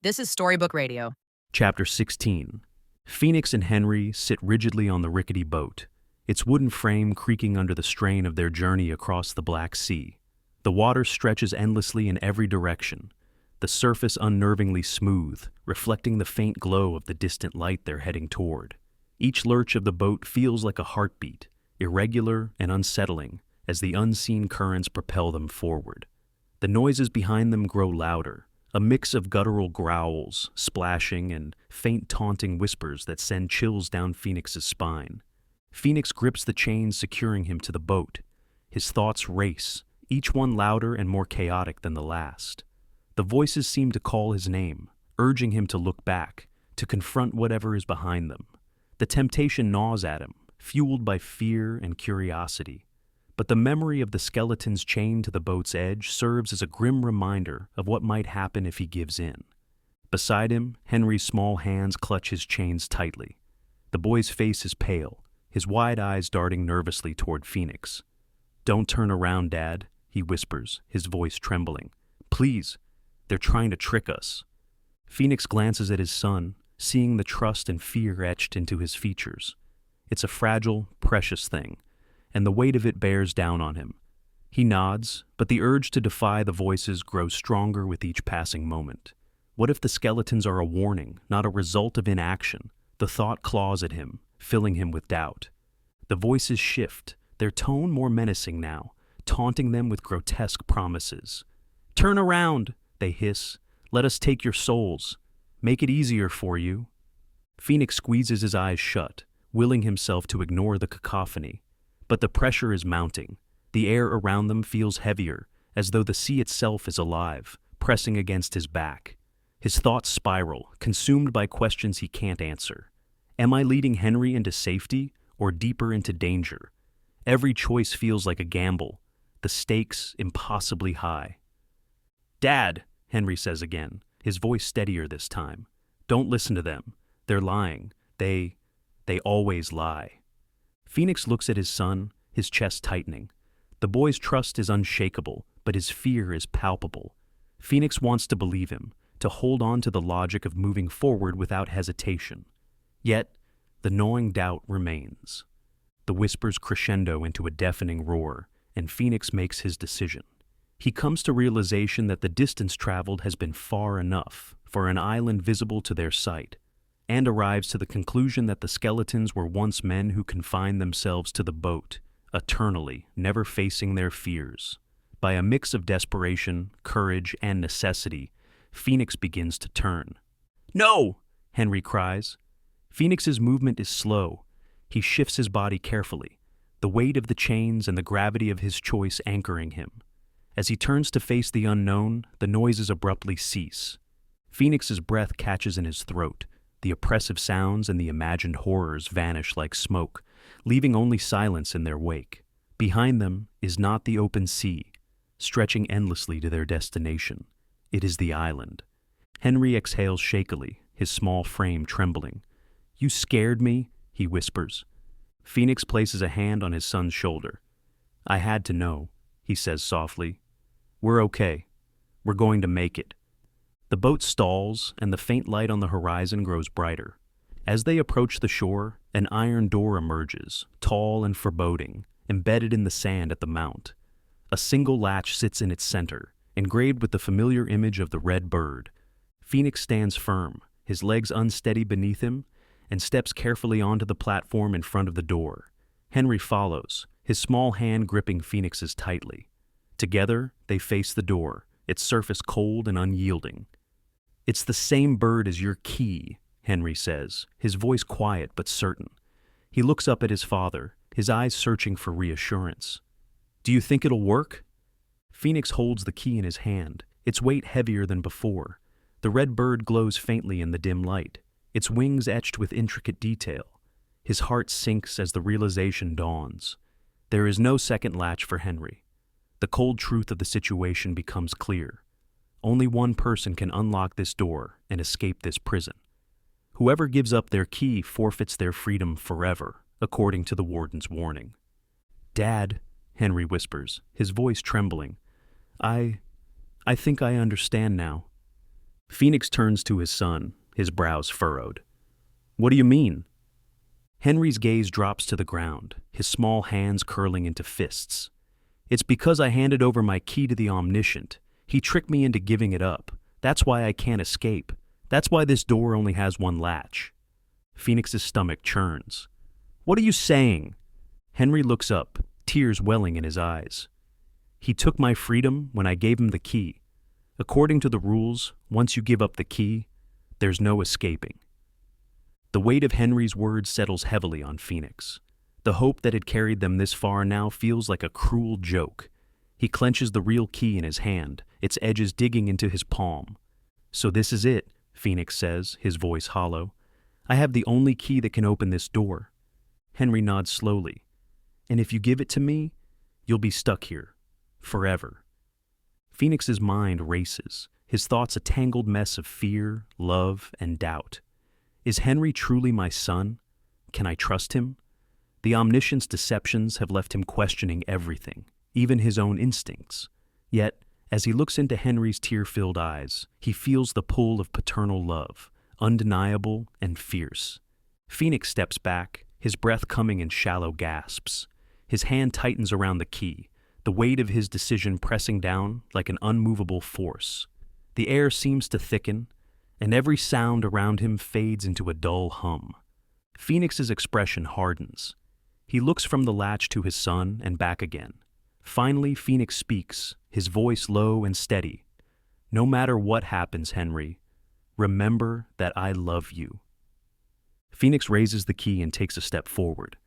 This is Storybook Radio. Chapter 16. Phoenix and Henry sit rigidly on the rickety boat, its wooden frame creaking under the strain of their journey across the Black Sea. The water stretches endlessly in every direction, the surface unnervingly smooth, reflecting the faint glow of the distant light they're heading toward. Each lurch of the boat feels like a heartbeat, irregular and unsettling, as the unseen currents propel them forward. The noises behind them grow louder, a mix of guttural growls, splashing, and faint taunting whispers that send chills down Phoenix's spine. Phoenix grips the chains securing him to the boat. His thoughts race, each one louder and more chaotic than the last. The voices seem to call his name, urging him to look back, to confront whatever is behind them. The temptation gnaws at him, fueled by fear and curiosity. But the memory of the skeletons chained to the boat's edge serves as a grim reminder of what might happen if he gives in. Beside him, Henry's small hands clutch his chains tightly. The boy's face is pale, his wide eyes darting nervously toward Phoenix. "Don't turn around, Dad," he whispers, his voice trembling. "Please, they're trying to trick us." Phoenix glances at his son, seeing the trust and fear etched into his features. It's a fragile, precious thing, and the weight of it bears down on him. He nods, but the urge to defy the voices grows stronger with each passing moment. What if the skeletons are a warning, not a result of inaction? The thought claws at him, filling him with doubt. The voices shift, their tone more menacing now, taunting them with grotesque promises. "Turn around," they hiss. "Let us take your souls. Make it easier for you." Phoenix squeezes his eyes shut, willing himself to ignore the cacophony. But the pressure is mounting. The air around them feels heavier, as though the sea itself is alive, pressing against his back. His thoughts spiral, consumed by questions he can't answer. Am I leading Henry into safety, or deeper into danger? Every choice feels like a gamble, the stakes impossibly high. "Dad," Henry says again, his voice steadier this time. "Don't listen to them. They're lying. They always lie." Phoenix looks at his son, his chest tightening. The boy's trust is unshakable, but his fear is palpable. Phoenix wants to believe him, to hold on to the logic of moving forward without hesitation. Yet, the gnawing doubt remains. The whispers crescendo into a deafening roar, and Phoenix makes his decision. He comes to realization that the distance traveled has been far enough for an island visible to their sight, and arrives to the conclusion that the skeletons were once men who confined themselves to the boat, eternally, never facing their fears. By a mix of desperation, courage, and necessity, Phoenix begins to turn. "No!" Henry cries. Phoenix's movement is slow. He shifts his body carefully, the weight of the chains and the gravity of his choice anchoring him. As he turns to face the unknown, the noises abruptly cease. Phoenix's breath catches in his throat. The oppressive sounds and the imagined horrors vanish like smoke, leaving only silence in their wake. Behind them is not the open sea, stretching endlessly to their destination. It is the island. Henry exhales shakily, his small frame trembling. "You scared me," he whispers. Phoenix places a hand on his son's shoulder. "I had to know," he says softly. "We're okay. We're going to make it." The boat stalls, and the faint light on the horizon grows brighter. As they approach the shore, an iron door emerges, tall and foreboding, embedded in the sand at the mount. A single latch sits in its center, engraved with the familiar image of the red bird. Phoenix stands firm, his legs unsteady beneath him, and steps carefully onto the platform in front of the door. Henry follows, his small hand gripping Phoenix's tightly. Together, they face the door, its surface cold and unyielding. "It's the same bird as your key," Henry says, his voice quiet but certain. He looks up at his father, his eyes searching for reassurance. "Do you think it'll work?" Phoenix holds the key in his hand, its weight heavier than before. The red bird glows faintly in the dim light, its wings etched with intricate detail. His heart sinks as the realization dawns. There is no second latch for Henry. The cold truth of the situation becomes clear. Only one person can unlock this door and escape this prison. Whoever gives up their key forfeits their freedom forever, according to the warden's warning. "Dad," Henry whispers, his voice trembling, I think I understand now." Phoenix turns to his son, his brows furrowed. What do you mean? Henry's gaze drops to the ground, his small hands curling into fists. It's because I handed over my key to the Omniscient. He tricked me into giving it up. That's why I can't escape. That's why this door only has one latch. Phoenix's stomach churns. What are you saying? Henry looks up, tears welling in his eyes. He took my freedom when I gave him the key. According to the rules, once you give up the key, there's no escaping. The weight of Henry's words settles heavily on Phoenix. The hope that had carried them this far now feels like a cruel joke. He clenches the real key in his hand, its edges digging into his palm. So this is it, Phoenix says, his voice hollow. I have the only key that can open this door. Henry nods slowly. And if you give it to me, you'll be stuck here. Forever. Phoenix's mind races, his thoughts a tangled mess of fear, love, and doubt. Is Henry truly my son? Can I trust him? The Omniscient's deceptions have left him questioning everything, even his own instincts. Yet, as he looks into Henry's tear-filled eyes, he feels the pull of paternal love, undeniable and fierce. Phoenix steps back, his breath coming in shallow gasps. His hand tightens around the key, the weight of his decision pressing down like an unmovable force. The air seems to thicken, and every sound around him fades into a dull hum. Phoenix's expression hardens. He looks from the latch to his son and back again. Finally, Phoenix speaks, his voice low and steady. No matter what happens, Henry, remember that I love you. Phoenix raises the key and takes a step forward.